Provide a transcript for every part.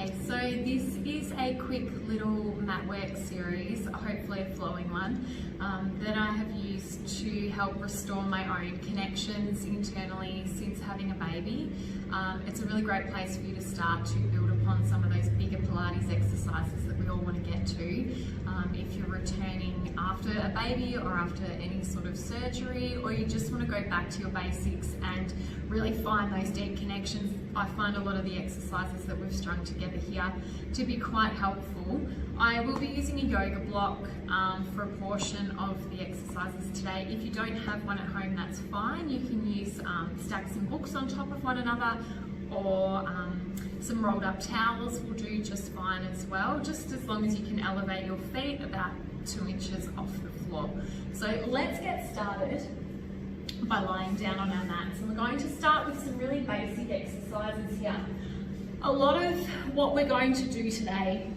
Okay, so this is a quick little mat work series, hopefully a flowing one, that I have used to help restore my own connections internally since having a baby. It's a really great place for you to start to build upon some of those bigger Pilates exercises that we all want to get to. If you're returning after a baby or after any sort of surgery, or you just want to go back to your basics and really find those deep connections, I find a lot of the exercises that we've strung together here to be quite helpful. I will be using a yoga block for a portion of the exercises today. If you don't have one at home, that's fine. You can use stack some books on top of one another, or some rolled up towels will do just fine as well, just as long as you can elevate your feet about 2 inches off the floor. So let's get started by lying down on our mats. And we're going to start with some really basic exercises here. A lot of what we're going to do today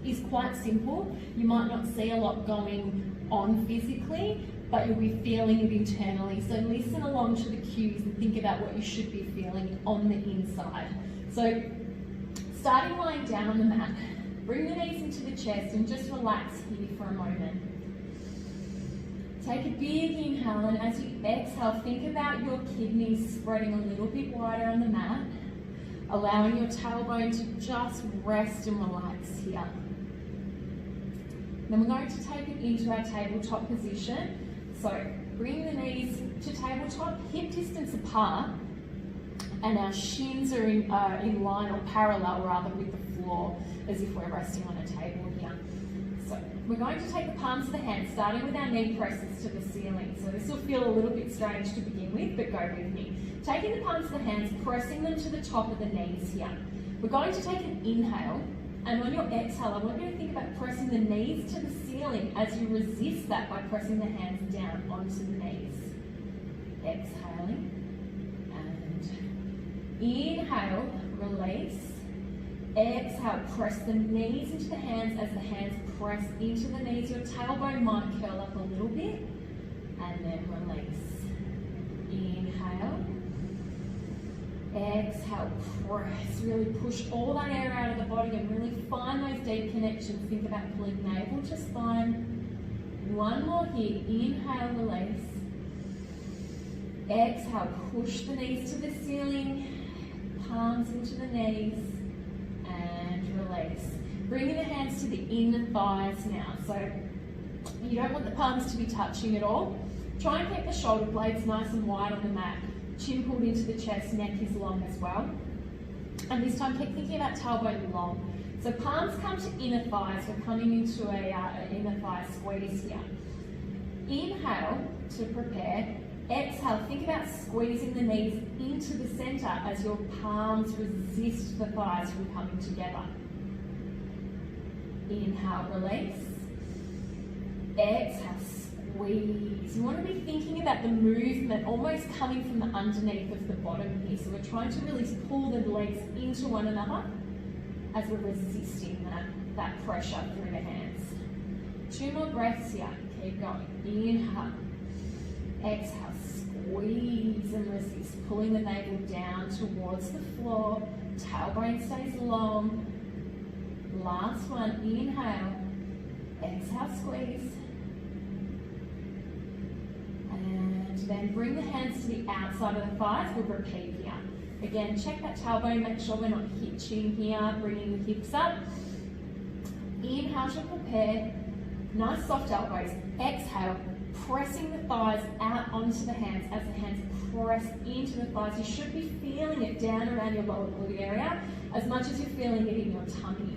is quite simple. You might not see a lot going on physically, but you'll be feeling it internally. So listen along to the cues and think about what you should be feeling on the inside. So starting lying down on the mat, bring the knees into the chest and just relax here for a moment. Take a big inhale, and as you exhale, think about your kidneys spreading a little bit wider on the mat, allowing your tailbone to just rest and relax here. Then we're going to take it into our tabletop position. So bring the knees to tabletop, hip distance apart, and our shins are in line or parallel rather with the floor, as if we're resting on a table here. So we're going to take the palms of the hands, starting with our knee presses to the ceiling. So this will feel a little bit strange to begin with, but go with me. Taking the palms of the hands, pressing them to the top of the knees here. We're going to take an inhale, and on your exhale, I want you to think about pressing the knees to the ceiling as you resist that by pressing the hands down onto the knees. Exhaling, and inhale, release. Exhale, press the knees into the hands. As the hands press into the knees, your tailbone might curl up a little bit, and then release. Inhale. Exhale, press. Really push all that air out of the body and really find those deep connections. Think about pulling navel to spine. One more here. Inhale, release. Exhale, push the knees to the ceiling, palms into the knees, and release. Bringing the hands to the inner thighs now. So you don't want the palms to be touching at all. Try and keep the shoulder blades nice and wide on the mat. Chin pulled into the chest, neck is long as well. And this time keep thinking about tailbone long. So palms come to inner thighs. We're coming into an inner thigh squeeze here. Inhale to prepare. Exhale, think about squeezing the knees into the center as your palms resist the thighs from coming together. Inhale, release. Exhale, squeeze. You want to be thinking about the movement almost coming from the underneath of the bottom here. So we're trying to really pull the legs into one another as we're resisting that pressure through the hands. 2 more breaths here. Keep going. Inhale. Exhale, squeeze and resist, pulling the navel down towards the floor. Tailbone stays long. Last one, inhale. Exhale, squeeze. And then bring the hands to the outside of the thighs. We'll repeat here. Again, check that tailbone, make sure we're not hitching here, bringing the hips up. Inhale to prepare. Nice soft elbows. Exhale, pressing the thighs out onto the hands. As the hands press into the thighs, you should be feeling it down around your lower glute area as much as you're feeling it in your tummy.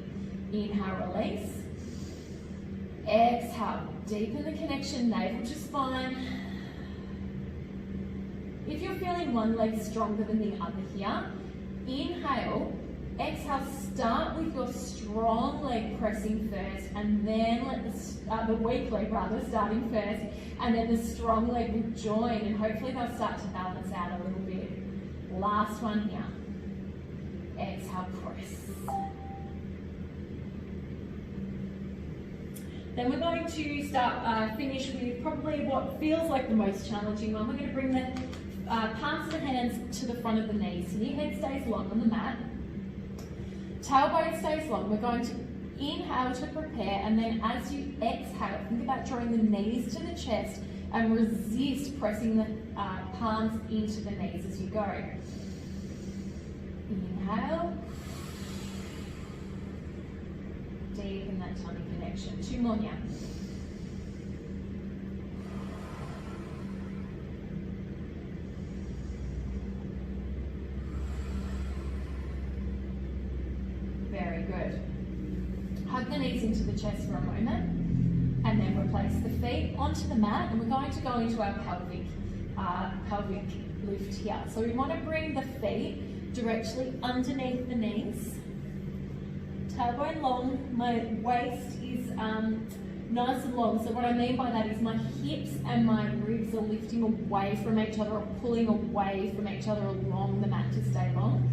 Inhale, release. Exhale, deepen the connection, navel to spine. If you're feeling one leg stronger than the other here, inhale. Exhale, start with your strong leg pressing first, and then let the weak leg rather starting first, and then the strong leg will join, and hopefully they'll start to balance out a little bit. Last one here. Exhale, press. Then we're going to finish with probably what feels like the most challenging one. We're going to bring the palms of the hands to the front of the knees, so your head stays long on the mat. Tailbone stays long. We're going to inhale to prepare, and then as you exhale, think about drawing the knees to the chest and resist pressing the palms into the knees as you go. Inhale. Deepen that tummy connection. 2 more here. Very good. Hug the knees into the chest for a moment, and then we'll place the feet onto the mat, and we're going to go into our pelvic lift here. So we want to bring the feet directly underneath the knees. Tailbone long, my waist is nice and long. So what I mean by that is my hips and my ribs are lifting away from each other or pulling away from each other along the mat to stay long.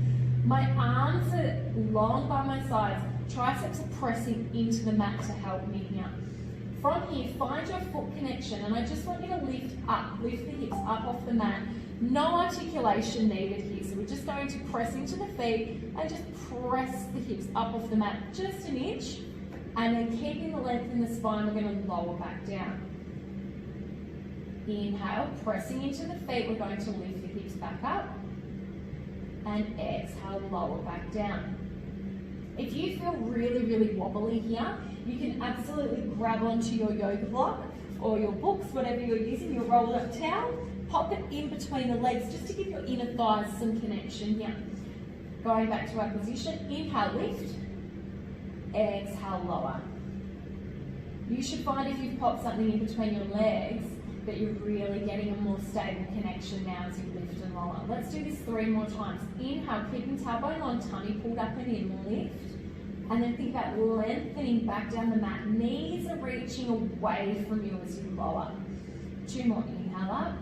My arms are long by my sides. Triceps are pressing into the mat to help me here. From here, find your foot connection, and I just want you to lift the hips up off the mat. No articulation needed here, so we're just going to press into the feet and just press the hips up off the mat just an inch, and then keeping the length in the spine, we're going to lower back down. Inhale, pressing into the feet, we're going to lift the hips back up, and exhale, lower back down. If you feel really, really wobbly here, you can absolutely grab onto your yoga block or your books, whatever you're using, your rolled up towel, pop it in between the legs just to give your inner thighs some connection here. Going back to our position, inhale, lift, exhale, lower. You should find if you've popped something in between your legs that you're really getting a more stable connection now as you lift and lower. Let's do this 3 more times. Inhale, keeping tailbone long, tummy pulled up and in, lift. And then think about lengthening back down the mat. Knees are reaching away from you as you lower. 2 more, inhale up,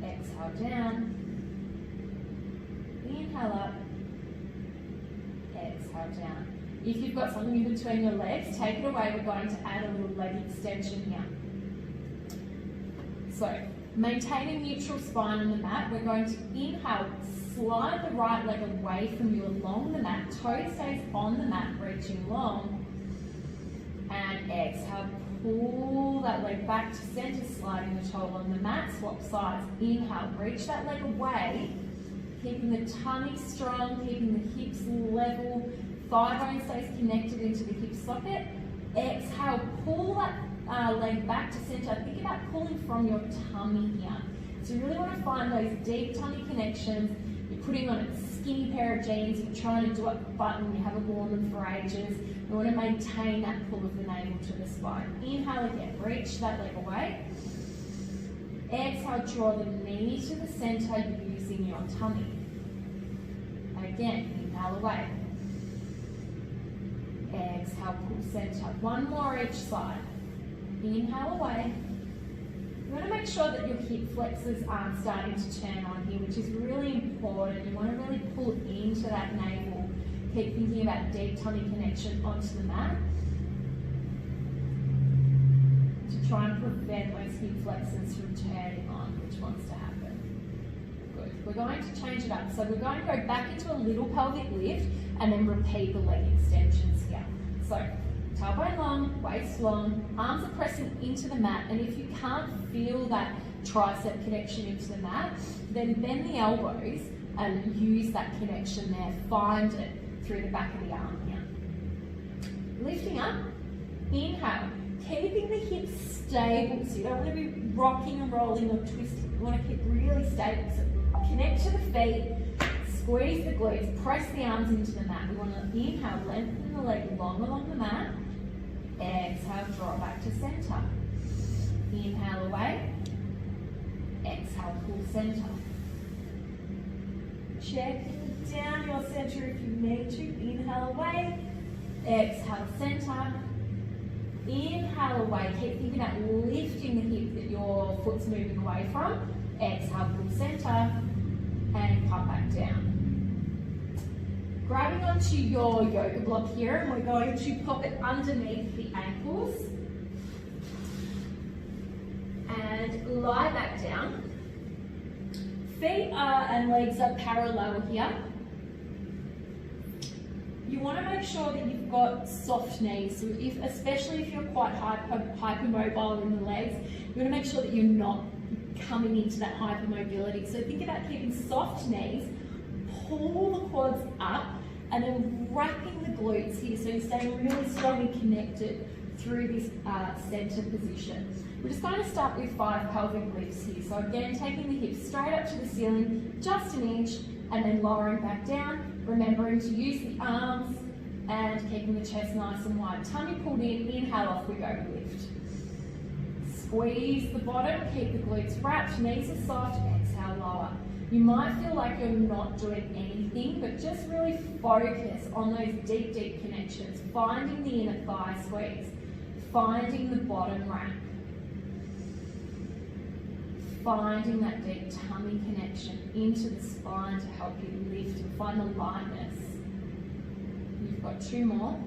exhale down, inhale up, exhale down. If you've got something in between your legs, take it away. We're going to add a little leg extension here. So, maintaining neutral spine on the mat, we're going to inhale, slide the right leg away from you along the mat, toe stays on the mat, reaching long, and exhale, pull that leg back to center, sliding the toe along the mat, swap sides. Inhale, reach that leg away, keeping the tummy strong, keeping the hips level, thigh bone stays connected into the hip socket. Exhale, pull that leg back to center. Think about pulling from your tummy here. So you really want to find those deep tummy connections. You're putting on a skinny pair of jeans, you're trying to do up the button, you haven't worn them for ages. You want to maintain that pull of the navel to the spine. Inhale again, reach that leg away. Exhale, draw the knee to the center using your tummy. And again, inhale away. Exhale, pull center. 1 more each side. Inhale away. You want to make sure that your hip flexors aren't starting to turn on here, which is really important. You want to really pull into that navel. Keep thinking about deep tummy connection onto the mat to try and prevent those hip flexors from turning on, which wants to happen. Good. We're going to change it up. So we're going to go back into a little pelvic lift and then repeat the leg extensions here. So tailbone long, waist long, arms are pressing into the mat, and if you can't feel that tricep connection into the mat, then bend the elbows and use that connection there. Find it through the back of the arm here. Lifting up, inhale, keeping the hips stable, so you don't want to be rocking and rolling or twisting. You want to keep really stable. So connect to the feet, squeeze the glutes, press the arms into the mat. We want to inhale, lengthen the leg long along the mat. Exhale, draw back to center. Inhale away. Exhale, pull center. Check down your center if you need to. Inhale away. Exhale, center. Inhale away. Keep thinking about lifting the hip that your foot's moving away from. Exhale, pull center. And come back down. Grabbing onto your yoga block here, and we're going to pop it underneath the ankles and lie back down. Feet and legs are parallel here. you want to make sure that you've got soft knees. So especially if you're quite hypermobile in the legs, you want to make sure that you're not coming into that hypermobility. So think about keeping soft knees, pull the quads up, and then wrapping the glutes here. So you're staying really strongly connected through this center position. We're just going to start with 5 pelvic lifts here. So again, taking the hips straight up to the ceiling, just an inch, and then lowering back down, remembering to use the arms and keeping the chest nice and wide. Tummy pulled in, inhale, off we go, lift. Squeeze the bottom, keep the glutes wrapped, knees are soft, exhale, lower. You might feel like you're not doing anything, but just really focus on those deep, deep connections, finding the inner thigh squeeze, finding the bottom wrap, finding that deep tummy connection into the spine to help you lift and find the lightness. You've got 2 more.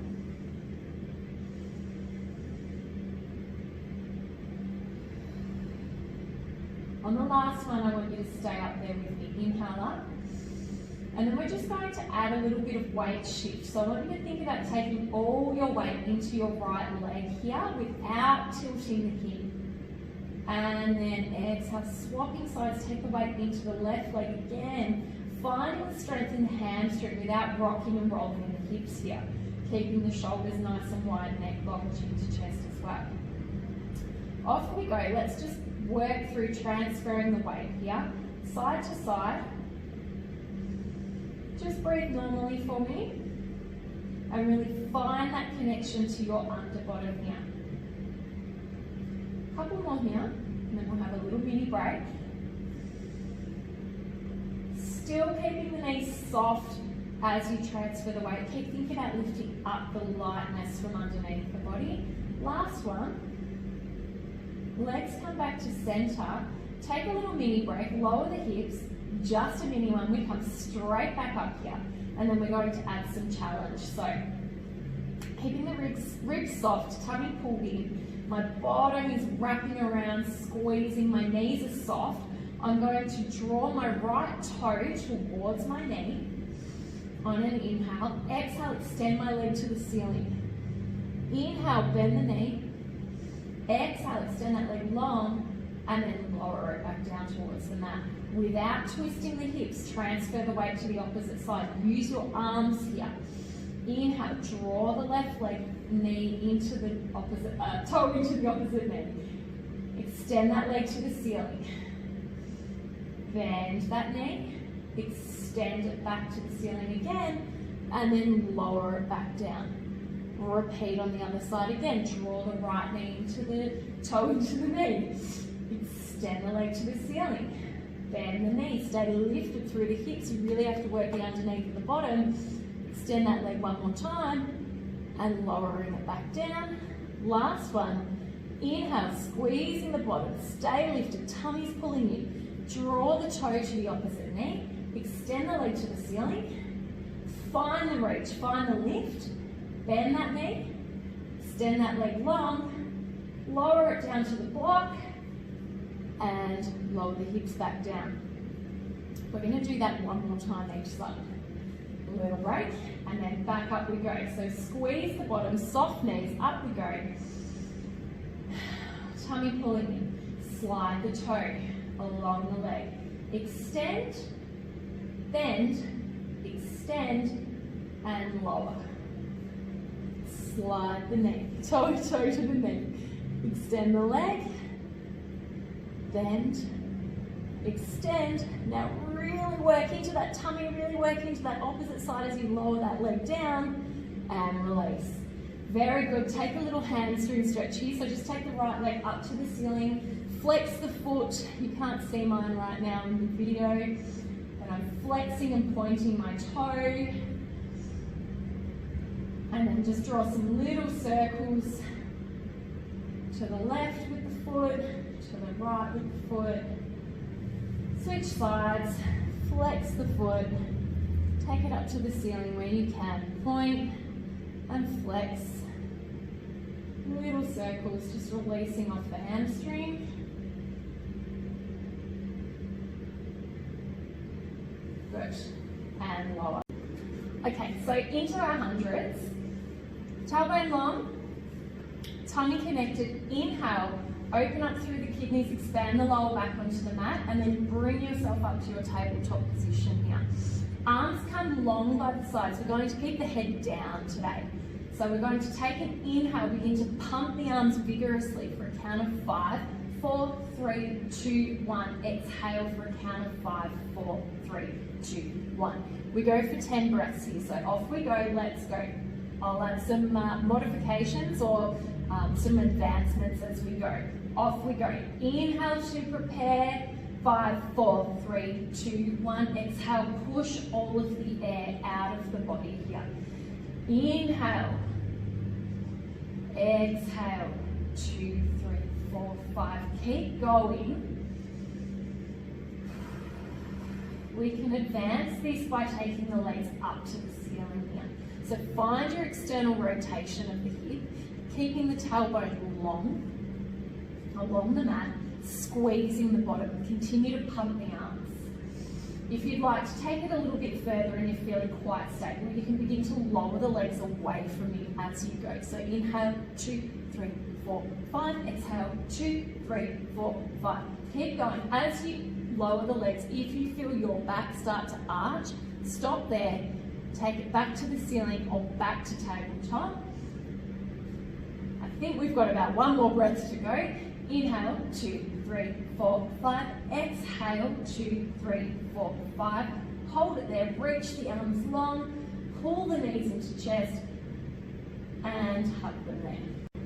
On the last one, I want you to stay up there with me. Inhale up. And then we're just going to add a little bit of weight shift. So I want you to think about taking all your weight into your right leg here without tilting the hip. And then exhale, swapping sides, take the weight into the left leg again, finding the strength in the hamstring without rocking and rolling in the hips here. Keeping the shoulders nice and wide, neck locked into chest as well. Off we go. Let's just work through transferring the weight here, side to side. Just breathe normally for me and really find that connection to your under bottom here. Couple more here, and then we'll have a little mini break. Still keeping the knees soft as you transfer the weight. Keep thinking about lifting up the lightness from underneath the body. Last one. Legs come back to center. Take a little mini break, lower the hips, just a mini one. We come straight back up here, and then we're going to add some challenge. So, keeping the ribs soft, tummy pulled in. My bottom is wrapping around, squeezing. My knees are soft. I'm going to draw my right toe towards my knee. On an inhale, exhale, extend my leg to the ceiling. Inhale, bend the knee. Exhale, extend that leg long, and then lower it back down towards the mat. Without twisting the hips, transfer the weight to the opposite side. Use your arms here. Inhale, draw the left leg, knee into the opposite, toe into the opposite knee. Extend that leg to the ceiling. Bend that knee, extend it back to the ceiling again, and then lower it back down. Repeat on the other side again. Draw the right knee into the toe into the knee. Extend the leg to the ceiling. Bend the knee. Stay lifted through the hips. You really have to work the underneath and the bottom. Extend that leg one more time and lowering it back down. Last one. Inhale, squeezing the bottom. Stay lifted. Tummy's pulling in. Draw the toe to the opposite knee. Extend the leg to the ceiling. Find the reach. Find the lift. Bend that knee, extend that leg long, lower it down to the block, and lower the hips back down. We're going to do that one more time each side. A little break, and then back up we go. So squeeze the bottom, soft knees, up we go. Tummy pulling in, slide the toe along the leg. Extend, bend, extend, and lower. Slide the knee, toe to the knee. Extend the leg, bend, extend. Now really work into that tummy, really work into that opposite side as you lower that leg down and release. Very good. Take a little hamstring stretch here. So just take the right leg up to the ceiling, flex the foot. You can't see mine right now in the video, but I'm flexing and pointing my toe. And then just draw some little circles to the left with the foot, to the right with the foot. Switch sides, flex the foot, take it up to the ceiling where you can. Point and flex. Little circles, just releasing off the hamstring. Good. And lower. Okay, so into our hundreds. Tailbone long, tummy connected. Inhale, open up through the kidneys, expand the lower back onto the mat, and then bring yourself up to your tabletop position here. Arms come long by the sides. We're going to keep the head down today. So we're going to take an inhale, begin to pump the arms vigorously for a count of 5. 4, 3, 2, 1. Exhale for a count of 5. 4, 3, 2, 1. We go for 10 breaths here. So off we go, let's go. I'll add some modifications or some advancements as we go. Off we go. Inhale to prepare. 5, 4, 3, 2, 1. Exhale, push all of the air out of the body here. Inhale. Exhale. 2, 3, 4, 5. Keep going. We can advance this by taking the legs up to the ceiling here. So find your external rotation of the hip, keeping the tailbone long along the mat, squeezing the bottom. Continue to pump the arms. If you'd like to take it a little bit further and you're feeling quite stable, you can begin to lower the legs away from you as you go. So inhale, 2, 3, 4, 5. Exhale, 2, 3, 4, 5. Keep going. As you lower the legs, if you feel your back start to arch, stop there. Take it back to the ceiling or back to tabletop. I think we've got about one more breath to go. Inhale, 2, 3, 4, 5. Exhale, 2, 3, 4, 5. Hold it there. Reach the arms long. Pull the knees into chest and hug them there.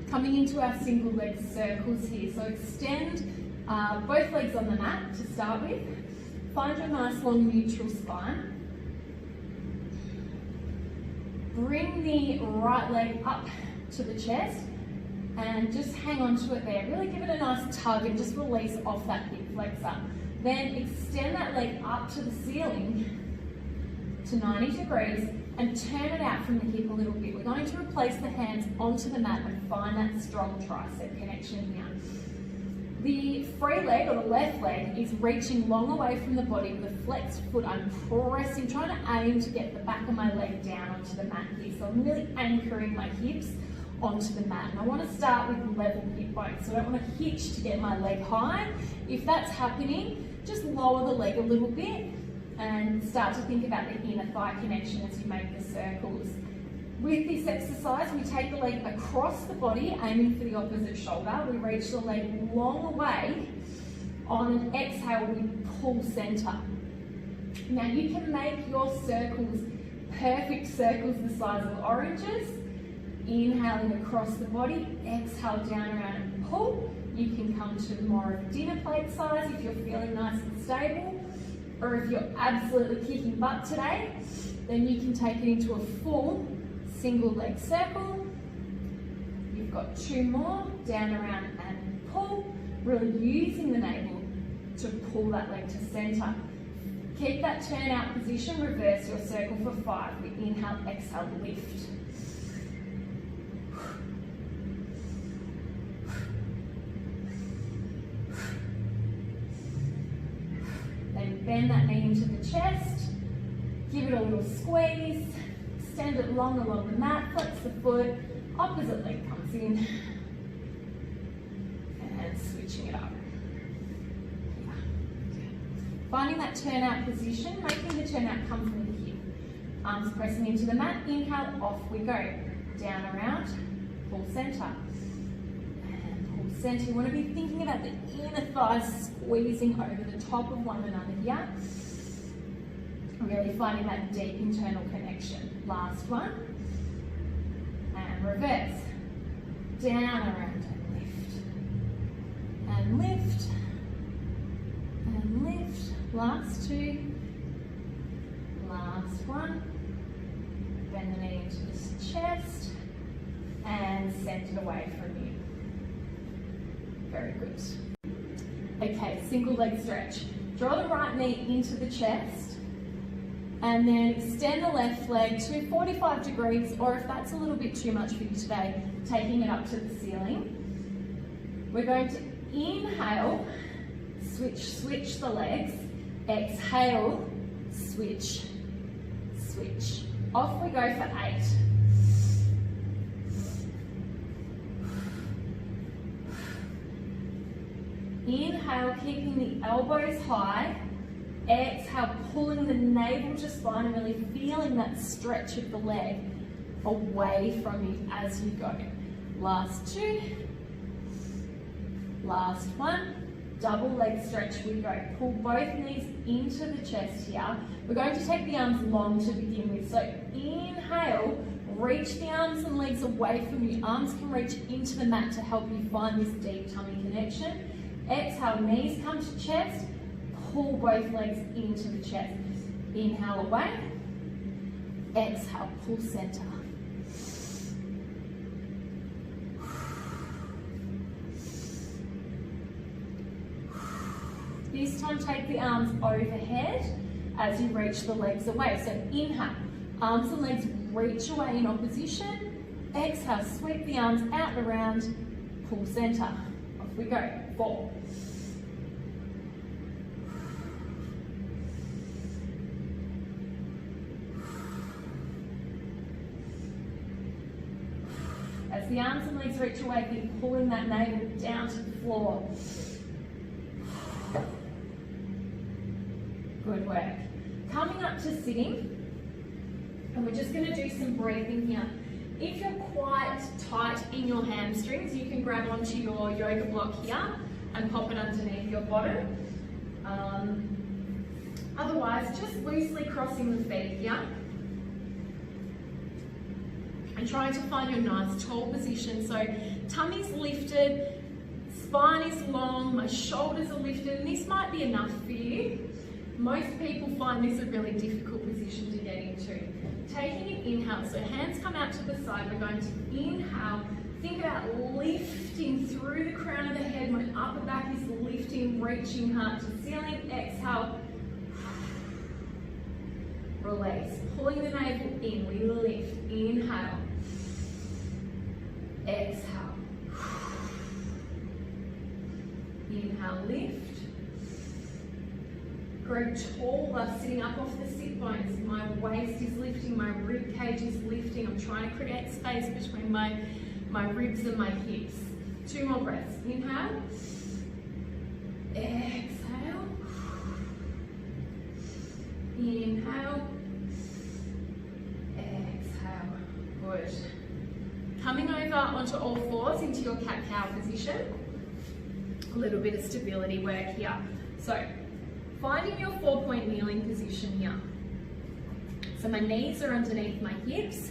Coming into our single leg circles here. So extend both legs on the mat to start with. Find your nice long neutral spine. Bring the right leg up to the chest and just hang on to it there. Really give it a nice tug and just release off that hip flexor. Then extend that leg up to the ceiling to 90 degrees and turn it out from the hip a little bit. We're going to replace the hands onto the mat and find that strong tricep connection here. The free leg, or the left leg, is reaching long away from the body with a flexed foot. I'm pressing, trying to aim to get the back of my leg down onto the mat here. So I'm really anchoring my hips onto the mat. And I want to start with level hip bones. So I don't want to hitch to get my leg high. If that's happening, just lower the leg a little bit and start to think about the inner thigh connection as you make the circles. With this exercise, we take the leg across the body, aiming for the opposite shoulder. We reach the leg long away. On an exhale, we pull center. Now you can make your circles perfect circles the size of oranges. Inhaling across the body, exhale down around and pull. You can come to more of a dinner plate size if you're feeling nice and stable. Or if you're absolutely kicking butt today, then you can take it into a full single leg circle. You've got 2 more, down, around and pull. Really using the navel to pull that leg to center. Keep that turn out position, reverse your circle for 5. We inhale, exhale, lift. Then bend that knee into the chest. Give it a little squeeze. Extend it long along the mat, flex the foot, opposite leg comes in, and switching it up. Finding that turnout position, making the turnout come from the hip. Arms pressing into the mat, inhale, off we go. Down around, pull center, and pull center. You want to be thinking about the inner thighs squeezing over the top of one another here. Really finding that deep internal connection. Last one. And reverse. Down, around, and lift. And lift. And lift. Last 2. Last one. Bend the knee into the chest. And send it away from you. Very good. Okay, single leg stretch. Draw the right knee into the chest. And then extend the left leg to 45 degrees, or if that's a little bit too much for you today, taking it up to the ceiling. We're going to inhale, switch the legs, exhale, switch, switch. Off we go for 8. Inhale, keeping the elbows high. Exhale, pulling the navel to spine and really feeling that stretch of the leg away from you as you go. Last 2. Last 1. Double leg stretch we go. Pull both knees into the chest here. We're going to take the arms long to begin with. So inhale, reach the arms and legs away from you. Arms can reach into the mat to help you find this deep tummy connection. Exhale, knees come to chest. Pull both legs into the chest. Inhale away. Exhale, pull center. This time take the arms overhead as you reach the legs away. So inhale, arms and legs reach away in opposition. Exhale, sweep the arms out and around, pull center. Off we go. 4. As the arms and legs reach away, keep pulling that navel down to the floor. Good work. Coming up to sitting, and we're just going to do some breathing here. If you're quite tight in your hamstrings, you can grab onto your yoga block here and pop it underneath your bottom. Otherwise, just loosely crossing the feet here and trying to find your nice tall position. So tummy's lifted, spine is long, my shoulders are lifted, and this might be enough for you. Most people find this a really difficult position to get into. Taking an inhale, so hands come out to the side. We're going to inhale. Think about lifting through the crown of the head. My upper back is lifting, reaching heart to ceiling. Exhale. Release. Pulling the navel in, we lift. Inhale. Exhale. Inhale, lift. Grow taller, sitting up off the sit bones. My waist is lifting, my rib cage is lifting. I'm trying to create space between my ribs and my hips. 2 more breaths. Inhale. Exhale. Inhale. Exhale. Good. Coming over onto all fours into your cat-cow position. A little bit of stability work here. So, finding your 4-point kneeling position here. So my knees are underneath my hips,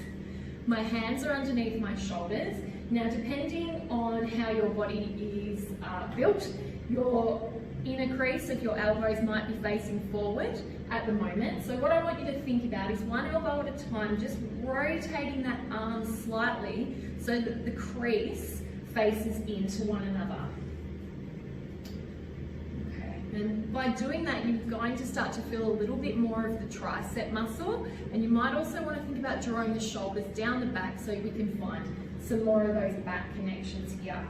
my hands are underneath my shoulders. Now depending on how your body is built, your inner crease of your elbows might be facing forward at the moment. So what I want you to think about is 1 elbow at a time, just rotating that arm slightly so that the crease faces into one another. And by doing that, you're going to start to feel a little bit more of the tricep muscle, and you might also want to think about drawing the shoulders down the back so we can find some more of those back connections here.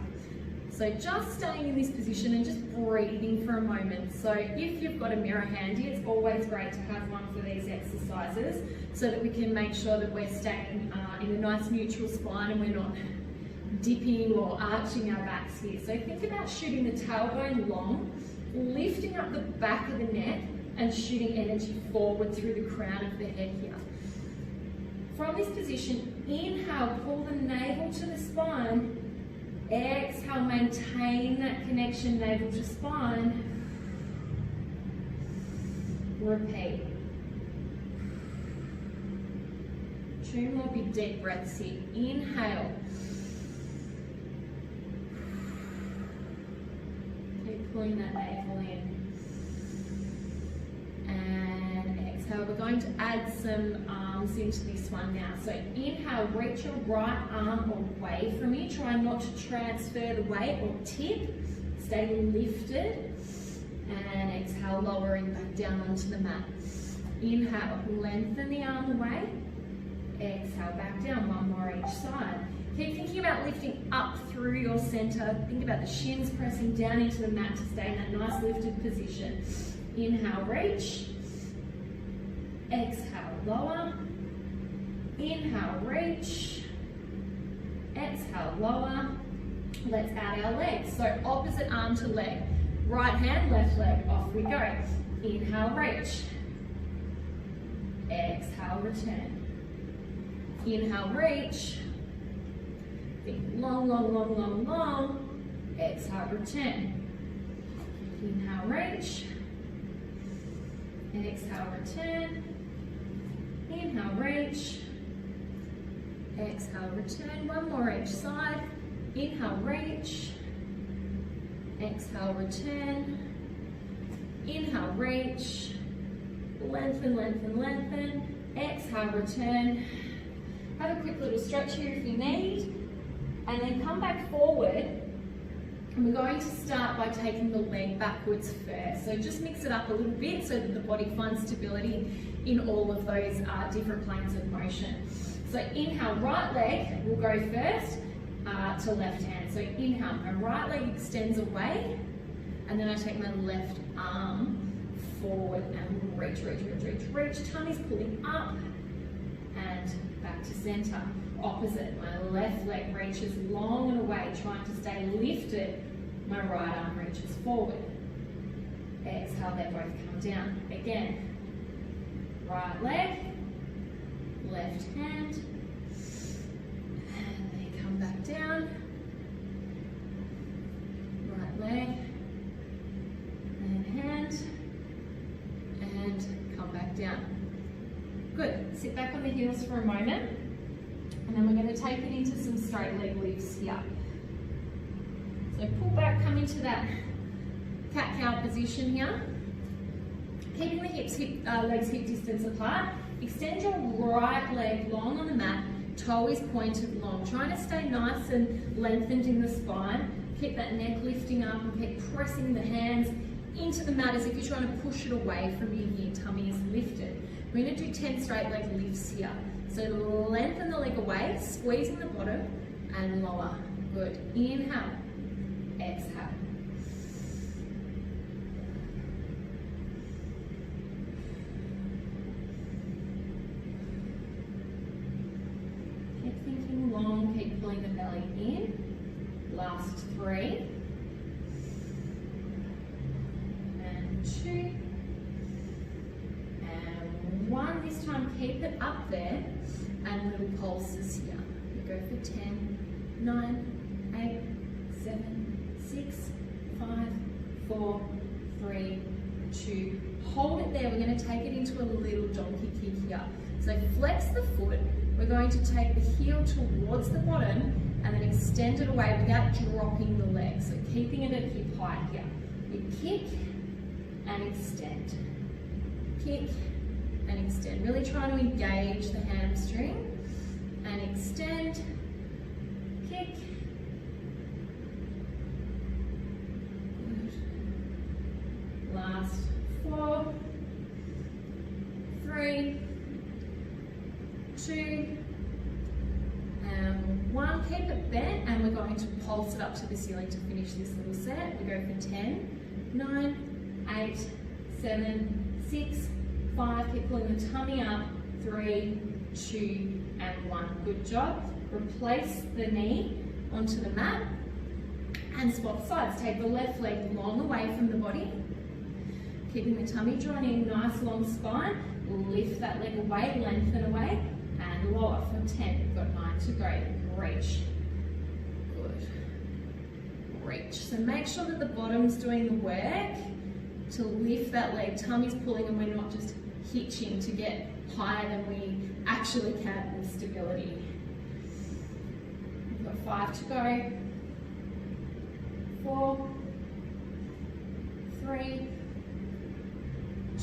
So just staying in this position and just breathing for a moment. So if you've got a mirror handy, it's always great to have one for these exercises so that we can make sure that we're staying in a nice neutral spine and we're not dipping or arching our backs here. So think about shooting the tailbone long, lifting up the back of the neck and shooting energy forward through the crown of the head here. From this position, inhale, pull the navel to the spine. Exhale, maintain that connection, navel to spine. Repeat. 2 more big deep breaths here. Inhale. Keep pulling that navel in. And exhale. We're going to add some arms into this one now. So inhale, reach your right arm away from you. Try not to transfer the weight or tip. Stay lifted. And exhale, lowering back down onto the mat. Inhale, lengthen the arm away. Exhale, back down, 1 more each side. Keep thinking about lifting up through your center. Think about the shins pressing down into the mat to stay in that nice lifted position. Inhale, reach. Exhale, lower. Inhale, reach. Exhale, lower. Let's add our legs. So opposite arm to leg. Right hand, left leg, off we go. Inhale, reach. Exhale, return. Inhale, reach. Think long, long, long, long, long. Exhale, return. Inhale, reach. Exhale, return. Inhale, reach. Exhale, return. One more each side. Inhale, reach. Exhale, return. Inhale, reach. Lengthen, lengthen, lengthen. Exhale, return. Have a quick little stretch here if you need. And then come back forward. And we're going to start by taking the leg backwards first. So just mix it up a little bit so that the body finds stability in all of those different planes of motion. So inhale, right leg will go first to left hand. So inhale, my right leg extends away, and then I take my left arm forward and reach, reach, reach, reach, reach. Tummy's pulling up and back to center. Opposite, my left leg reaches long and away, trying to stay lifted. My right arm reaches forward. Exhale, they both come down. Again, right leg, left hand, and they come back down. Right leg, and hand, and come back down. Good. Sit back on the heels for a moment. And then we're going to take it into some straight leg lifts here. So pull back, come into that cat-cow position here. Keeping the legs hip distance apart. Extend your right leg long on the mat. Toe is pointed long. Trying to stay nice and lengthened in the spine. Keep that neck lifting up and keep pressing the hands into the mat as if you're trying to push it away from you here. Tummy is lifted. We're going to do 10 straight leg lifts here. So lengthen the leg away, squeezing the bottom and lower. Good. Inhale, exhale. Keep thinking long, keep pulling the belly in. Last 3. And 2. And 1. This time keep it up there. And little pulses here. We go for 10, 9, 8, 7, 6, 5, 4, 3, 2. Hold it there. We're going to take it into a little donkey kick here. So flex the foot. We're going to take the heel towards the bottom and then extend it away without dropping the leg. So keeping it at hip height here. We kick and extend. Kick and extend. Really trying to engage the hamstring and extend, kick. Good. Last 4, 3, 2, and 1. Keep it bent and we're going to pulse it up to the ceiling to finish this little set. We go for 10, 9, 8, 7, 6, 5, keep pulling the tummy up, 3, 2, and 1. Good job. Replace the knee onto the mat and swap sides. Take the left leg long away from the body, keeping the tummy drawn in, nice long spine. Lift that leg away, lengthen away, and lower for 10. We've got 9 to go. Reach. Good. Reach. So make sure that the bottom's doing the work to lift that leg. Tummy's pulling and we're not just hitching to get higher than we actually can with stability. We've got 5 to go. 4, 3,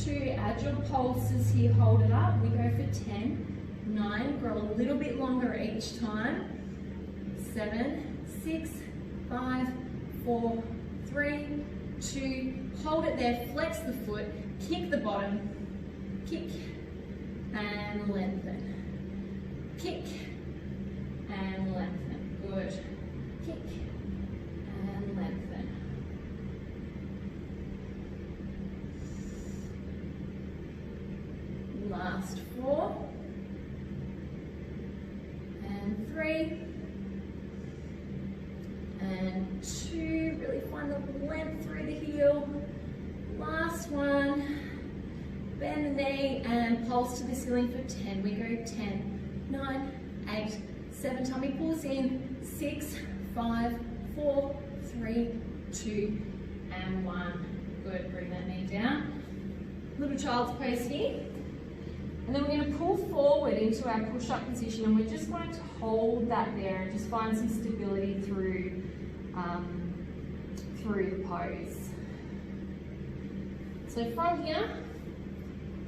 2. Add your pulses here, hold it up. We go for 10, 9, grow a little bit longer each time. 7, 6, 5, 4, 3, 2. Hold it there, flex the foot, kick the bottom, kick and lengthen. Kick and lengthen. Good. Kick and lengthen. Last 4, 3. And 2, really find the length through the heel. Last one. Bend the knee and pulse to the ceiling for 10. We go 10, 9, 8, 7. Tummy pulls in. 6, 5, 4, 3, 2, and 1. Good, bring that knee down. Little child's pose here. And then we're going to pull forward into our push-up position, and we're just going to hold that there and just find some stability through the pose. So from here,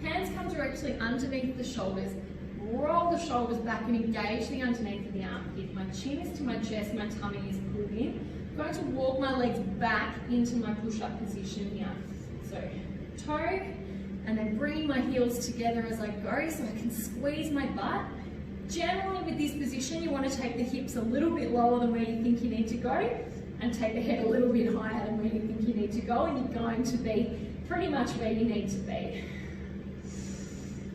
hands come directly underneath the shoulders. Roll the shoulders back and engage the underneath of the armpit. My chin is to my chest, my tummy is pulled in. I'm going to walk my legs back into my push-up position here. So toe, and then bringing my heels together as I go so I can squeeze my butt. Generally with this position, you want to take the hips a little bit lower than where you think you need to go, and take the head a little bit higher than where you think you need to go, and you're going to be pretty much where you need to be.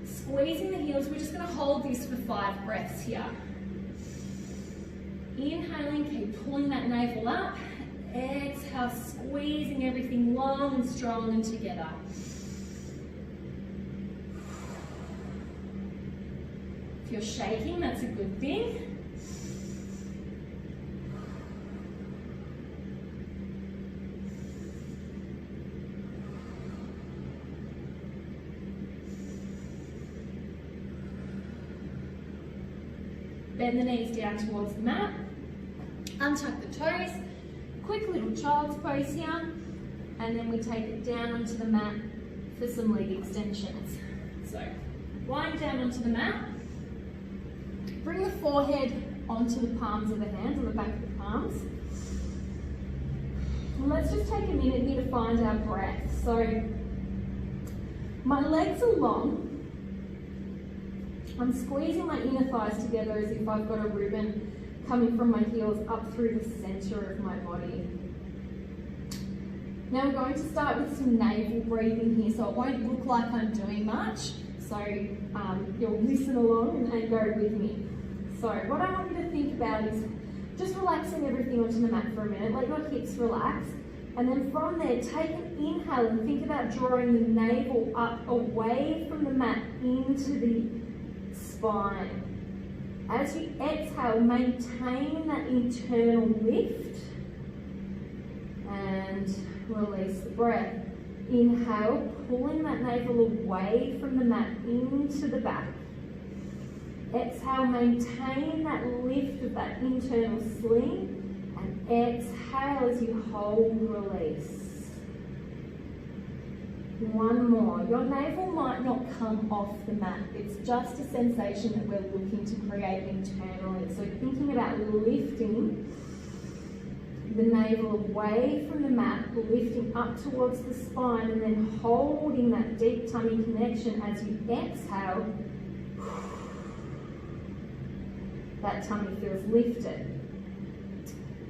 Squeezing the heels, we're just going to hold this for 5 breaths here. Inhaling, keep pulling that navel up. Exhale, squeezing everything long and strong and together. If you're shaking, that's a good thing. Bend the knees down towards the mat. Untuck the toes. Quick little child's pose here. And then we take it down onto the mat for some leg extensions. So, wind down onto the mat. Bring the forehead onto the palms of the hands, on the back of the palms. And let's just take a minute here to find our breath. So, my legs are long. I'm squeezing my inner thighs together as if I've got a ribbon coming from my heels up through the center of my body. Now I'm going to start with some navel breathing here, so it won't look like I'm doing much. So you'll listen along and go with me. So what I want you to think about is just relaxing everything onto the mat for a minute. Let your hips relax. And then from there, take an inhale and think about drawing the navel up away from the mat into the spine. As you exhale, maintain that internal lift and release the breath. Inhale, pulling that navel away from the mat into the back. Exhale, maintain that lift of that internal sling, and exhale as you hold, release. One more. Your navel might not come off the mat. It's just a sensation that we're looking to create internally. So thinking about lifting the navel away from the mat, lifting up towards the spine, and then holding that deep tummy connection as you exhale. That tummy feels lifted.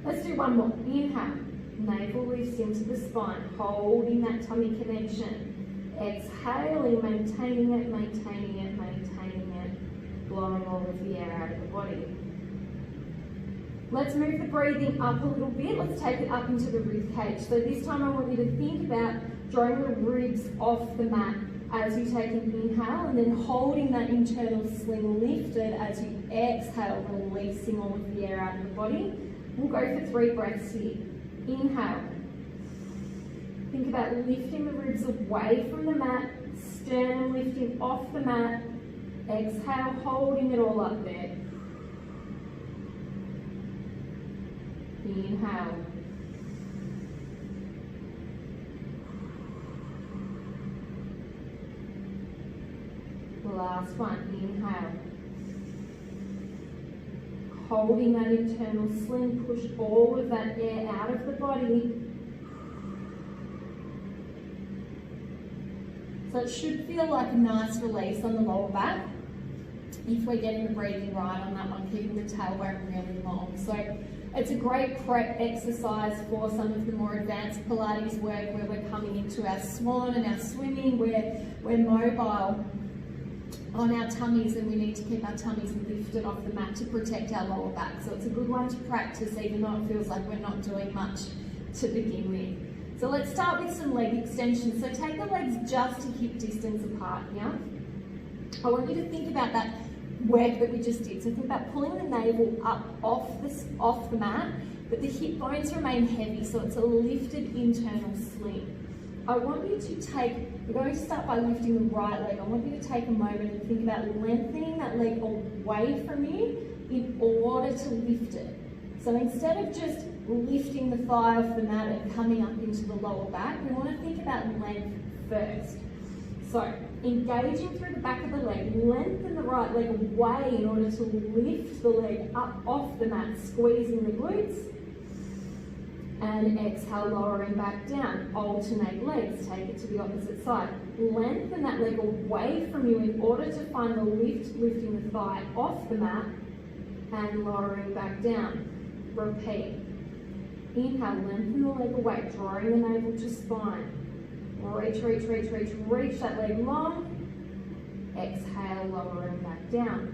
Let's do one more. Inhale. Navel lifts into the spine, holding that tummy connection. Exhaling, maintaining it, maintaining it, maintaining it, blowing all of the air out of the body. Let's move the breathing up a little bit. Let's take it up into the rib cage. So this time I want you to think about drawing the ribs off the mat as you take an inhale, and then holding that internal sling lifted as you exhale, releasing all of the air out of the body. We'll go for 3 breaths here. Inhale. Think about lifting the ribs away from the mat, sternum lifting off the mat. Exhale, holding it all up there. Inhale. Last one. Inhale. Holding that internal sling, push all of that air out of the body. So it should feel like a nice release on the lower back if we're getting the breathing right on that one, keeping the tailbone really long. So it's a great prep exercise for some of the more advanced Pilates work where we're coming into our swan and our swimming, where we're mobile. on our tummies, and we need to keep our tummies lifted off the mat to protect our lower back. So it's a good one to practice even though it feels like we're not doing much to begin with. So let's start with some leg extensions. So take the legs just to hip distance apart here. I want you to think about that work that we just did. So think about pulling the navel up off the mat, but the hip bones remain heavy, so it's a lifted internal sling. I want you to we're going to start by lifting the right leg. I want you to take a moment and think about lengthening that leg away from you in order to lift it. So instead of just lifting the thigh off the mat and coming up into the lower back, we want to think about length first. So engaging through the back of the leg, lengthen the right leg away in order to lift the leg up off the mat, squeezing the glutes. And exhale, lowering back down. Alternate legs, take it to the opposite side. Lengthen that leg away from you in order to find the lift, lifting the thigh off the mat and lowering back down. Repeat. Inhale, lengthen the leg away, drawing the navel to spine. Reach, reach, reach, reach, reach that leg long. Exhale, lowering back down.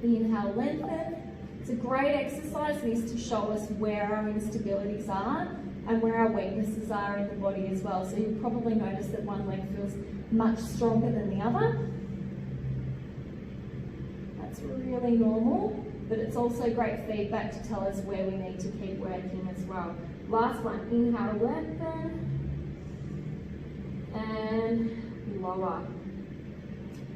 Inhale, lengthen. It's a great exercise, this, to show us where our instabilities are and where our weaknesses are in the body as well. So you'll probably notice that one leg feels much stronger than the other. That's really normal, but it's also great feedback to tell us where we need to keep working as well. Last one, inhale, lengthen, and lower.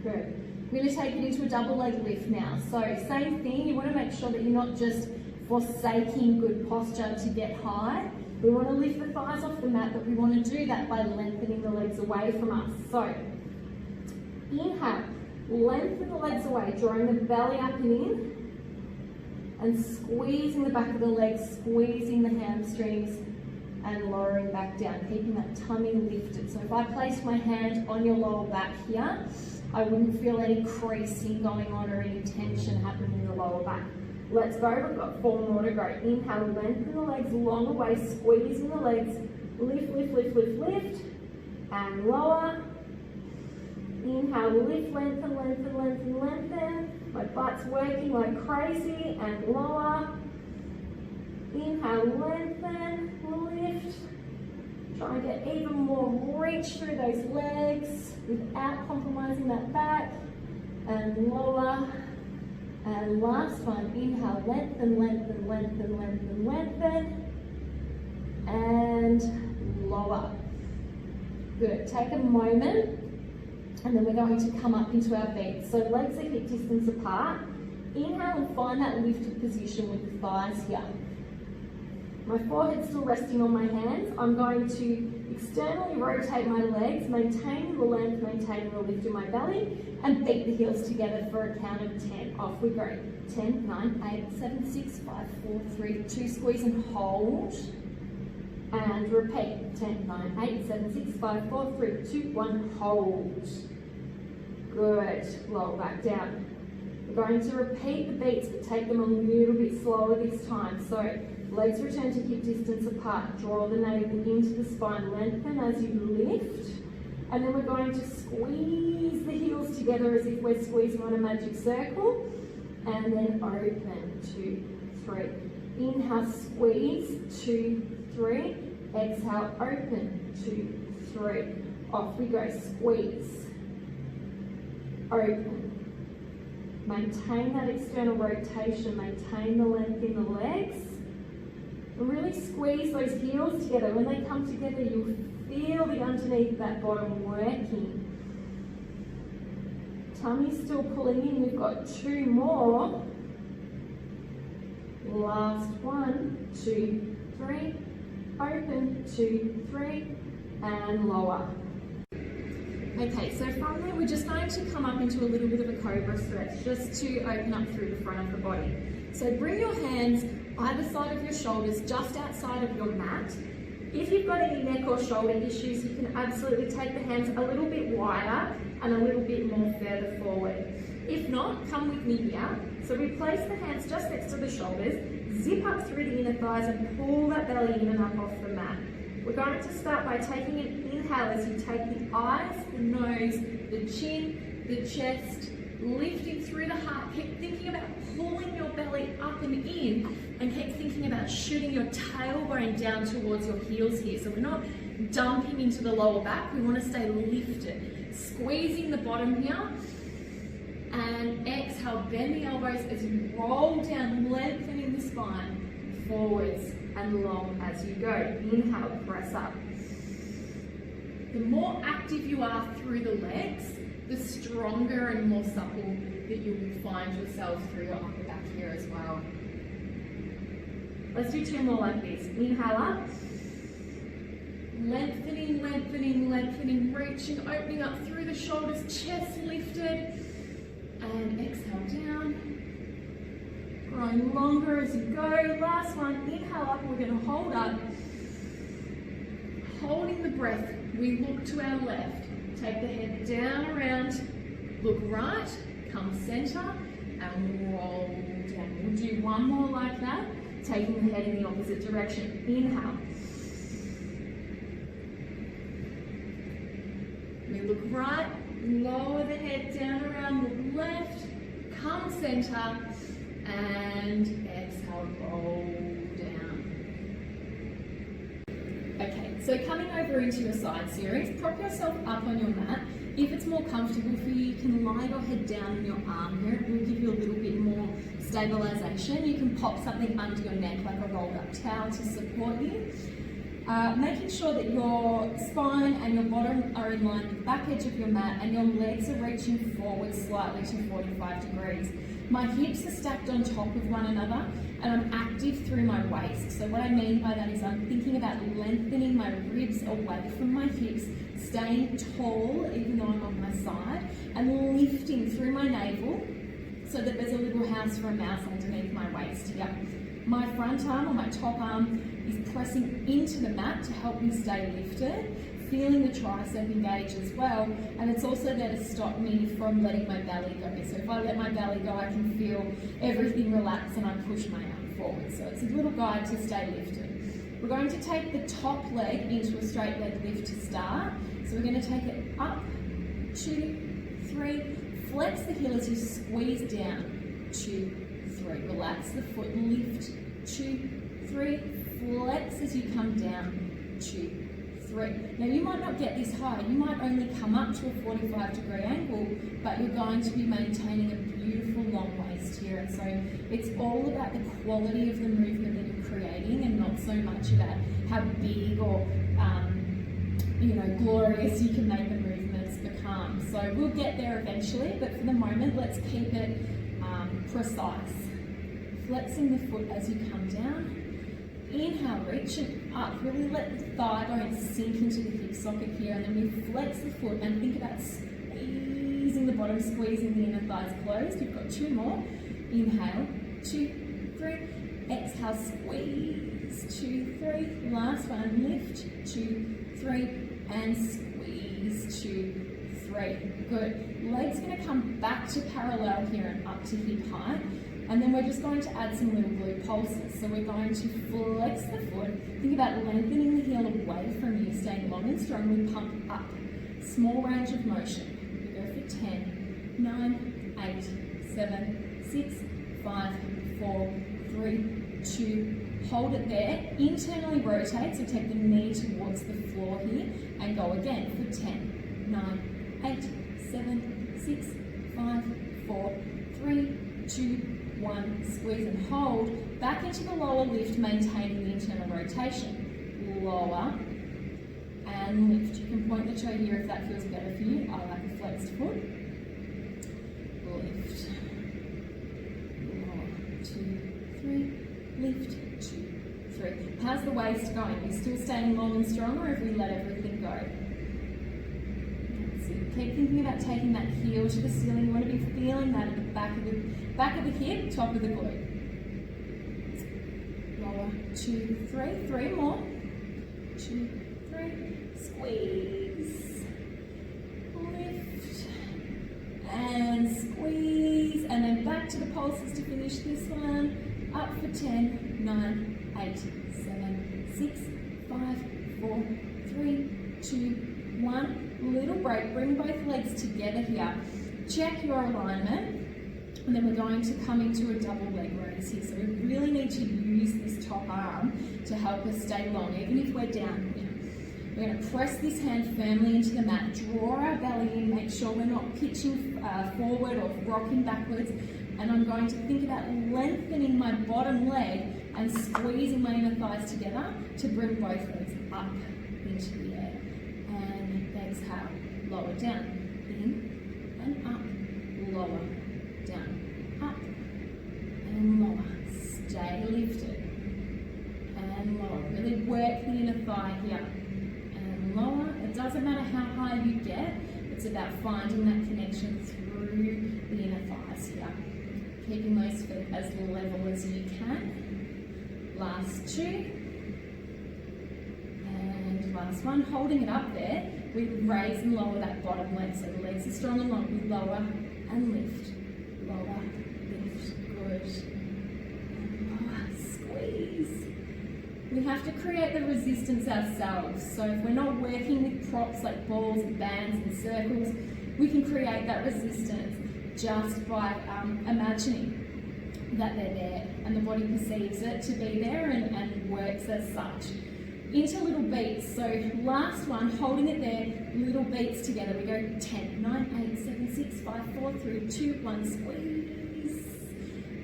Good. We're going to take it into a double leg lift now. So same thing, you want to make sure that you're not just forsaking good posture to get high. We want to lift the thighs off the mat, but we want to do that by lengthening the legs away from us. So inhale, lengthen the legs away, drawing the belly up and in, and squeezing the back of the legs, squeezing the hamstrings, and lowering back down, keeping that tummy lifted. So if I placed my hand on your lower back here, I wouldn't feel any creasing going on or any tension happening in the lower back. Let's go, we've got 4 more to go. Inhale, lengthen the legs long away, squeezing the legs, lift, lift, lift, lift, lift, and lower. Inhale, lift, lengthen, lengthen, lengthen, lengthen. My butt's working like crazy, and lower. Inhale, lengthen, lift. Try and get even more reach through those legs without compromising that back. And lower. And last one, inhale, lengthen, lengthen, lengthen, lengthen, lengthen. And lower. Good, take a moment. And then we're going to come up into our feet. So legs are hip distance apart. Inhale and find that lifted position with the thighs here. My forehead's still resting on my hands. I'm going to externally rotate my legs, maintaining the length, maintaining the lift in my belly, and beat the heels together for a count of 10. Off we go. 10, 9, 8, 7, 6, 5, 4, 3, 2. Squeeze and hold. And repeat. 10, 9, 8, 7, 6, 5, 4, 3, 2, 1. Hold. Good. Roll back down. We're going to repeat the beats, but take them a little bit slower this time. So legs return to hip distance apart. Draw the navel into the spine. Lengthen as you lift. And then we're going to squeeze the heels together as if we're squeezing on a magic circle. And then open. 2, 3. Inhale, squeeze. 2, 3. Exhale, open. 2, 3. Off we go. Squeeze. Open. Maintain that external rotation. Maintain the length in the legs. And really squeeze those heels together. When they come together, you'll feel the underneath of that bottom working. Tummy's still pulling in. We've got 2 more. Last 1, 2, 3. Open, 2, 3, and lower. Okay, so from there we're just going to come up into a little bit of a cobra stretch, just to open up through the front of the body. So bring your hands either side of your shoulders, just outside of your mat. If you've got any neck or shoulder issues, you can absolutely take the hands a little bit wider and a little bit more further forward. If not, come with me here. So we place the hands just next to the shoulders, zip up through the inner thighs and pull that belly in and up off the mat. We're going to start by taking an inhale as you take the eyes, the nose, the chin, the chest, lifting through the heart. Keep thinking about pulling your belly up and in, and keep thinking about shooting your tailbone down towards your heels here. So we're not dumping into the lower back, we want to stay lifted. Squeezing the bottom here, and exhale, bend the elbows as you roll down, lengthening the spine, forwards and long as you go. Inhale, press up. The more active you are through the legs, the stronger and more supple that you will find yourself through your upper back here as well. Let's do 2 more like this. Inhale up. Lengthening, lengthening, lengthening, reaching, opening up through the shoulders, chest lifted, and exhale down. Growing longer as you go. Last one, inhale up, we're going to hold up. Holding the breath, we look to our left. Take the head down, around, look right, come center, and roll down. We'll do 1 more like that, taking the head in the opposite direction. Inhale. We look right, lower the head down, around, look left, come center, and exhale, roll down. Okay, so coming over into your side series, prop yourself up on your mat. If it's more comfortable for you, you can lie your head down on your arm here. It will give you a little bit more stabilization. You can pop something under your neck like a rolled up towel to support you. Making sure that your spine and your bottom are in line with the back edge of your mat, and your legs are reaching forward slightly to 45 degrees. My hips are stacked on top of one another, and I'm active through my waist. So what I mean by that is I'm thinking about lengthening my ribs away from my hips, staying tall even though I'm on my side, and lifting through my navel so that there's a little house for a mouse underneath my waist here. My front arm or my top arm is pressing into the mat to help me stay lifted, feeling the tricep engage as well, and it's also there to stop me from letting my belly go. So if I let my belly go, I can feel everything relax and I push my arm forward. So it's a little guide to stay lifted. We're going to take the top leg into a straight leg lift to start. So we're going to take it up, 2, 3, flex the heel as you squeeze down, 2, 3, relax the foot, lift, 2, 3, flex as you come down, 2, 3. Now you might not get this high, you might only come up to a 45-degree angle, but you're going to be maintaining a beautiful long waist here. And so it's all about the quality of the movement that you're creating, and not so much about how big or glorious you can make the movements become. So we'll get there eventually, but for the moment, let's keep it precise. Flexing the foot as you come down. Inhale, reaching up. Really let the thigh bone sink into the hip socket here, and then we flex the foot and think about squeezing the bottom, squeezing the inner thighs closed. You've got 2 more. Inhale, 2, 3. Exhale, squeeze, 2, 3. Last one, lift, 2, 3. And squeeze, 2, 3. Good. Legs going to come back to parallel here and up to hip height. And then we're just going to add some little glute pulses. So we're going to flex the foot. Think about lengthening the heel away from you, staying long and strong. We pump up. Small range of motion. We go for 10, 9, 8, 7, 6, 5, 4, 3, 2. Hold it there. Internally rotate. So take the knee towards the floor here and go again for 10, 9, 8, 7, 6, 5, 4, 3, 2, 1, squeeze and hold, back into the lower lift, maintaining the internal rotation. Lower and lift. You can point the toe here if that feels better for you. I like a flexed foot. Lift. Lower, 2, 3, lift, 2, 3. How's the waist going? Are you still staying long and strong, or have we let everything go? Keep thinking about taking that heel to the ceiling. You want to be feeling that at the back of the hip, top of the glute. Lower, 2, 3. 3 more. 2, 3. Squeeze. Lift. And squeeze. And then back to the pulses to finish this one. Up for 10, 9, 8, 7, 6, 5, 4, 3, 2, 1. Little break, bring both legs together here. check your alignment, and then we're going to come into a double leg raise here. So we really need to use this top arm to help us stay long, even if we're down here. We're going to press this hand firmly into the mat, draw our belly in, make sure we're not pitching forward or rocking backwards. And I'm going to think about lengthening my bottom leg and squeezing my inner thighs together to bring both legs up into the air. And exhale, lower down, in and up, lower, down, up, and lower. Stay lifted, and lower. Really work the inner thigh here, and lower. It doesn't matter how high you get, it's about finding that connection through the inner thighs here. Keeping those feet as level as you can. Last two. And last one. Holding it up there, we raise and lower that bottom leg. So the legs are strong and long. We lower and lift. Lower, lift. Good. And lower. Squeeze. We have to create the resistance ourselves. So if we're not working with props like balls and bands and circles, we can create that resistance just by imagining that they're there, and the body perceives it to be there and works as such. Into little beats. So last one, holding it there, little beats together. We go 10, 9, 8, 7, 6, 5, 4, 3, 2, 1, squeeze.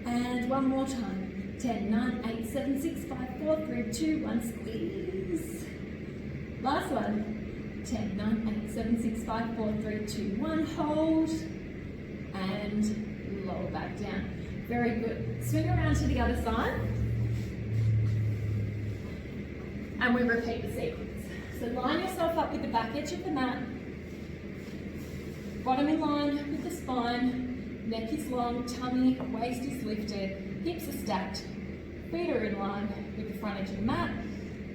And one more time. 10, 9, 8, 7, 6, 5, 4, 3, 2, 1, squeeze. Last one. 10, 9, 8, 7, 6, 5, 4, 3, 2, 1, hold. And lower back down. Very good. Swing around to the other side. And we repeat the sequence. So line yourself up with the back edge of the mat. Bottom in line with the spine. Neck is long, tummy, waist is lifted, hips are stacked. Feet are in line with the front edge of the mat.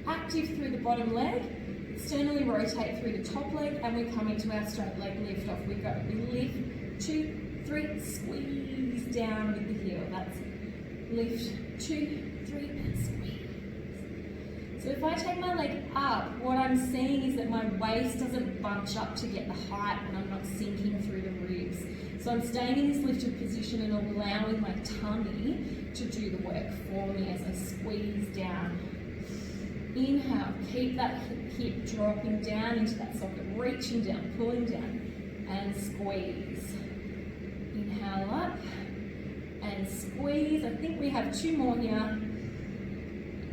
Active through the bottom leg. Externally rotate through the top leg, and we come into our straight leg lift. Off we go. We lift, 2, 3, squeeze down with the heel. That's lift, 2, 3, and squeeze. So if I take my leg up, what I'm seeing is that my waist doesn't bunch up to get the height, and I'm not sinking through the ribs. So I'm staying in this lifted position and allowing my tummy to do the work for me as I squeeze down. Inhale, keep that hip dropping down into that socket, reaching down, pulling down, and squeeze. Inhale up, and squeeze. I think we have 2 more here.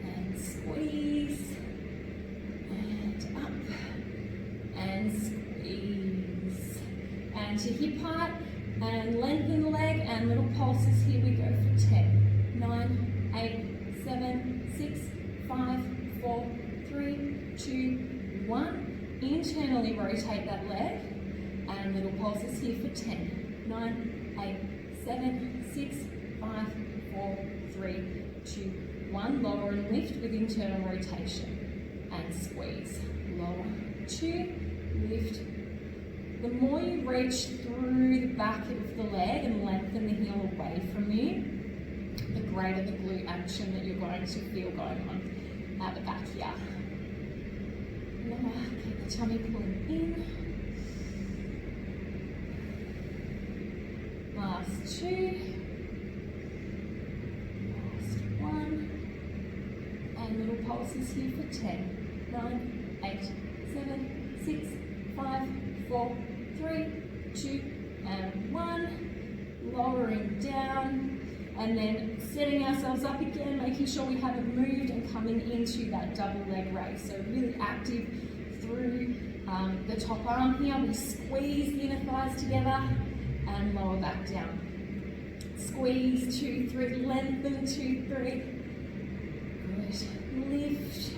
And squeeze, and up, and squeeze. And to hip height, and lengthen the leg, and little pulses here we go for 10, 9, 8, 7, 6, 5, 4, 3, 2, 1. Internally rotate that leg, and little pulses here for 10, 9, 8, 7, 6, 5, 4, 3, 2, 1. Lower and lift with internal rotation, and squeeze. Lower, 2, lift. The more you reach through the back of the leg and lengthen the heel away from you, the greater the glute action that you're going to feel going on at the back here. Lower, keep the tummy pulling in. Last 2. Last 1. And little pulses here for 10, 9, 8, 7, 6, 5, 4, 3, 2, and 1. Lowering down. And then setting ourselves up again, making sure we haven't moved, and coming into that double leg raise. So really active through the top arm here. We squeeze the inner thighs together and lower back down. Squeeze, 2, 3, lengthen, 2, 3. Good. Lift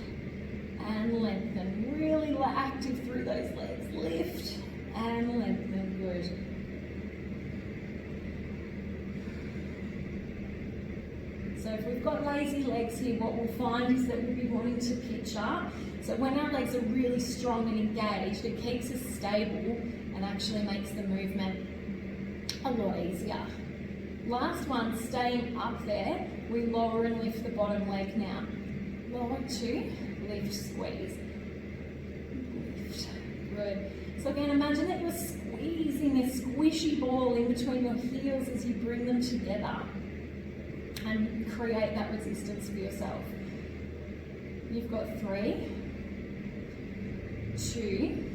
and lengthen. Really active through those legs. Lift and lengthen. Good. So if we've got lazy legs here, what we'll find is that we'll be wanting to pitch up. So when our legs are really strong and engaged, it keeps us stable and actually makes the movement a lot easier. Last one, staying up there, we lower and lift the bottom leg now. Lower, 2, lift, squeeze. Lift. Good. So again, imagine that you're squeezing a squishy ball in between your heels as you bring them together and create that resistance for yourself. You've got 3, 2,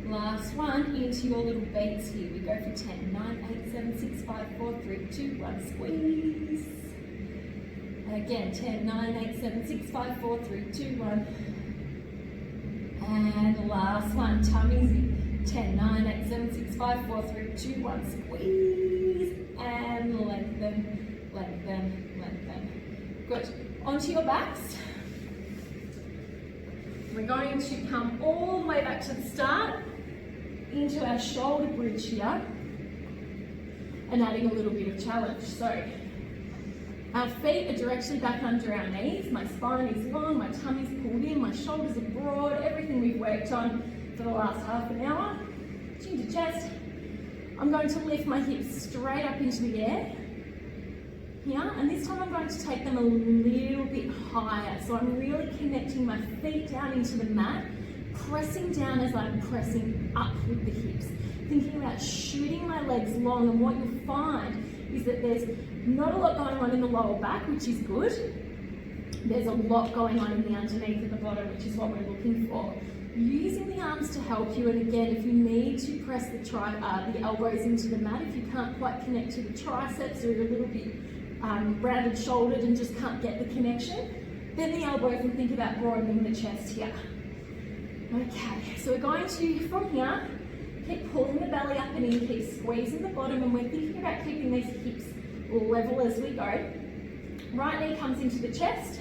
last one, into your little beats here. We go for 10, 9, 8, 7, 6, 5, 4, 3, 2, 1, squeeze. And again, 10, 9, 8, 7, 6, 5, 4, 3, 2, 1. And last one, tummies in. 10, 9, 8, 7, 6, 5, 4, 3, 2, 1, squeeze. And lengthen, lengthen, lengthen. Good. Onto your backs. We're going to come all the way back to the start, into our shoulder bridge here, and adding a little bit of challenge. So our feet are directly back under our knees, my spine is long, my tummy's pulled in, my shoulders are broad, everything we've worked on for the last half an hour. Chin to chest. I'm going to lift my hips straight up into the air here, and this time I'm going to take them a little bit higher. So I'm really connecting my feet down into the mat, pressing down as I'm pressing up with the hips. Thinking about shooting my legs long, and what you'll find is that there's not a lot going on in the lower back, which is good. There's a lot going on in the underneath at the bottom, which is what we're looking for. Using the arms to help you, and again, if you need to press the elbows into the mat, if you can't quite connect to the triceps or you're a little bit rounded shouldered and just can't get the connection, then the elbows, and think about broadening the chest here. Okay, so we're going to, from here, keep pulling the belly up and in, keep squeezing the bottom, and we're thinking about keeping these hips level as we go. Right knee comes into the chest,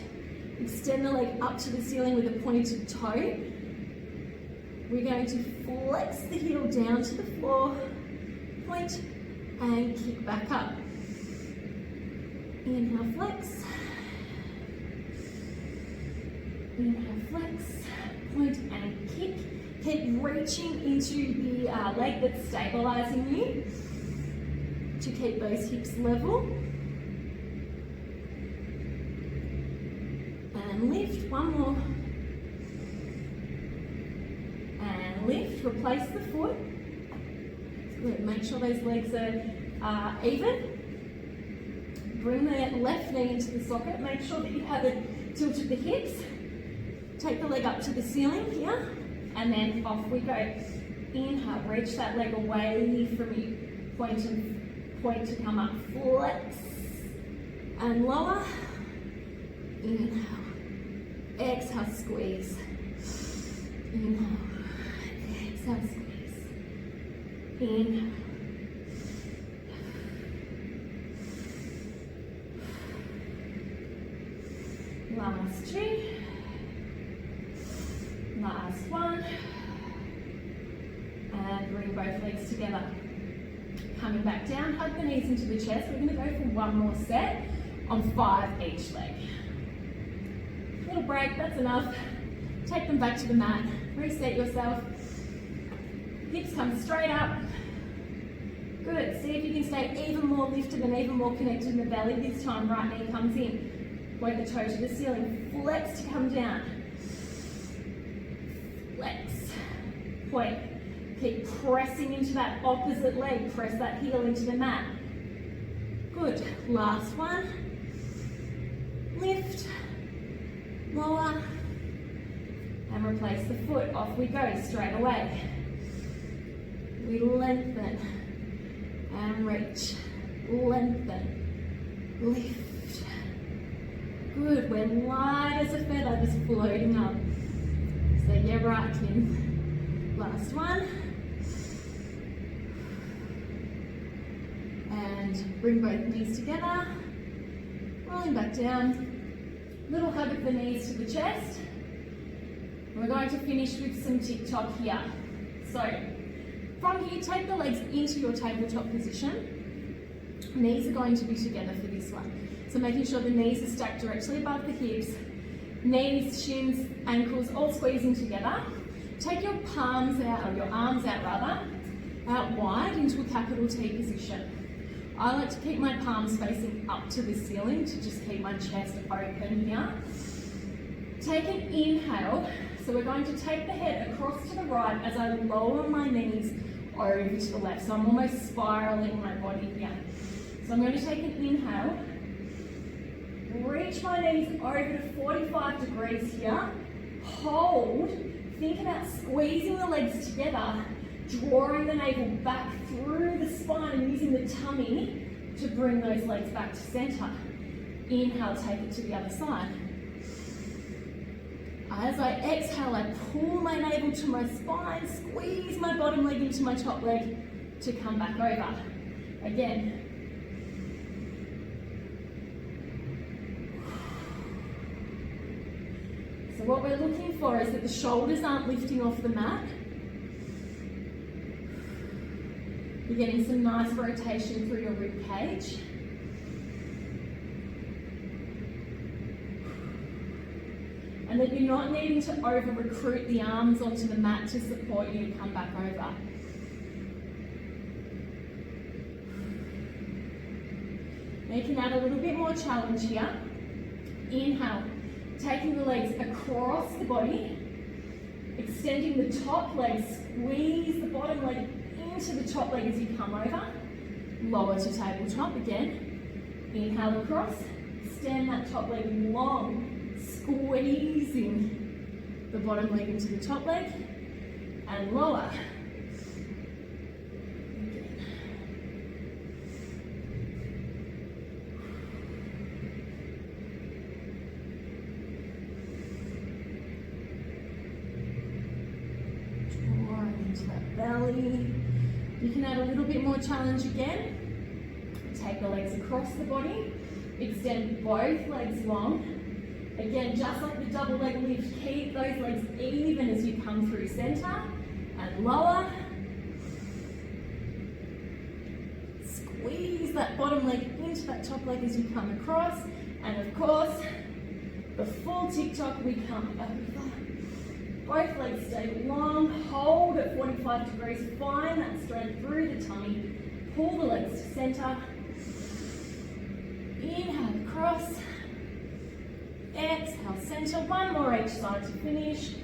extend the leg up to the ceiling with a pointed toe. We're going to flex the heel down to the floor, point, and kick back up. Inhale, flex. Inhale, flex. Point and kick. Keep reaching into the leg that's stabilizing you to keep those hips level. And lift, one more. And lift, replace the foot. Good, make sure those legs are even. Bring the left knee into the socket. Make sure that you haven't tilted the hips. Take the leg up to the ceiling here, and then off we go. Inhale, reach that leg away from you. Point to come up. Flex and lower. Inhale. Exhale, squeeze. Inhale. Exhale, squeeze. Inhale. Last two. Last one. And bring both legs together. Coming back down, hug the knees into the chest. We're going to go for one more set on 5 each leg. Little break, that's enough. Take them back to the mat. Reset yourself. Hips come straight up. Good. See if you can stay even more lifted and even more connected in the belly. This time, right knee comes in. Point the toe to the ceiling. Flex to come down. Flex. Point. Keep pressing into that opposite leg. Press that heel into the mat. Good. Last one. Lift. Lower. And replace the foot. Off we go straight away. We lengthen. And reach. Lengthen. Lift. Good. We're light as a feather, just floating up. So yeah, right, Kim. Last one. And bring both knees together. Rolling back down. Little hug of the knees to the chest. We're going to finish with some tick-tock here. So, from here, take the legs into your tabletop position. Knees are going to be together for this one. So making sure the knees are stacked directly above the hips. Knees, shins, ankles all squeezing together. Take your palms out, or your arms out rather, out wide into a capital T position. I like to keep my palms facing up to the ceiling to just keep my chest open here. Take an inhale, So we're going to take the head across to the right as I lower my knees over to the left. So I'm almost spiraling my body here. So I'm going to take an inhale, reach my knees over to 45 degrees here, hold, think about squeezing the legs together, drawing the navel back through the spine and using the tummy to bring those legs back to center. Inhale, take it to the other side. As I exhale, I pull my navel to my spine, squeeze my bottom leg into my top leg to come back over. Again. So what we're looking for is that the shoulders aren't lifting off the mat. You're getting some nice rotation through your rib cage. And that you're not needing to over-recruit the arms onto the mat to support you to come back over. Now you can add a little bit more challenge here. Inhale, taking the legs across the body, extending the top leg, squeeze the bottom leg into the top leg as you come over. Lower to tabletop again. Inhale across, extend that top leg long, squeezing the bottom leg into the top leg, and lower. Again. Drawing into that belly. You can add a little bit more challenge again. Take the legs across the body, extend both legs long. Again, just like the double leg lift, keep those legs even as you come through center and lower. Squeeze that bottom leg into that top leg as you come across. And of course, the full TikTok, we come over. Both legs stay long, hold at 45 degrees, find that strength through the tummy, pull the legs to center. Inhale across. Exhale, center, one more each side to finish.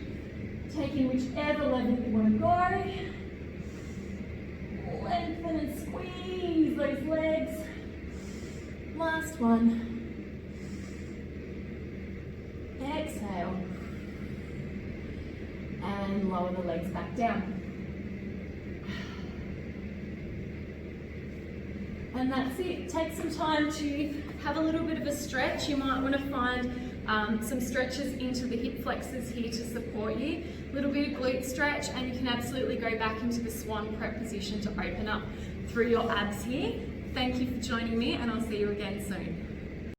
Taking whichever level you want to go. Lengthen and squeeze those legs. Last one. Exhale. And lower the legs back down. And that's it. Take some time to have a little bit of a stretch. You might want to find some stretches into the hip flexors here to support you. A little bit of glute stretch, and you can absolutely go back into the swan prep position to open up through your abs here. Thank you for joining me, and I'll see you again soon.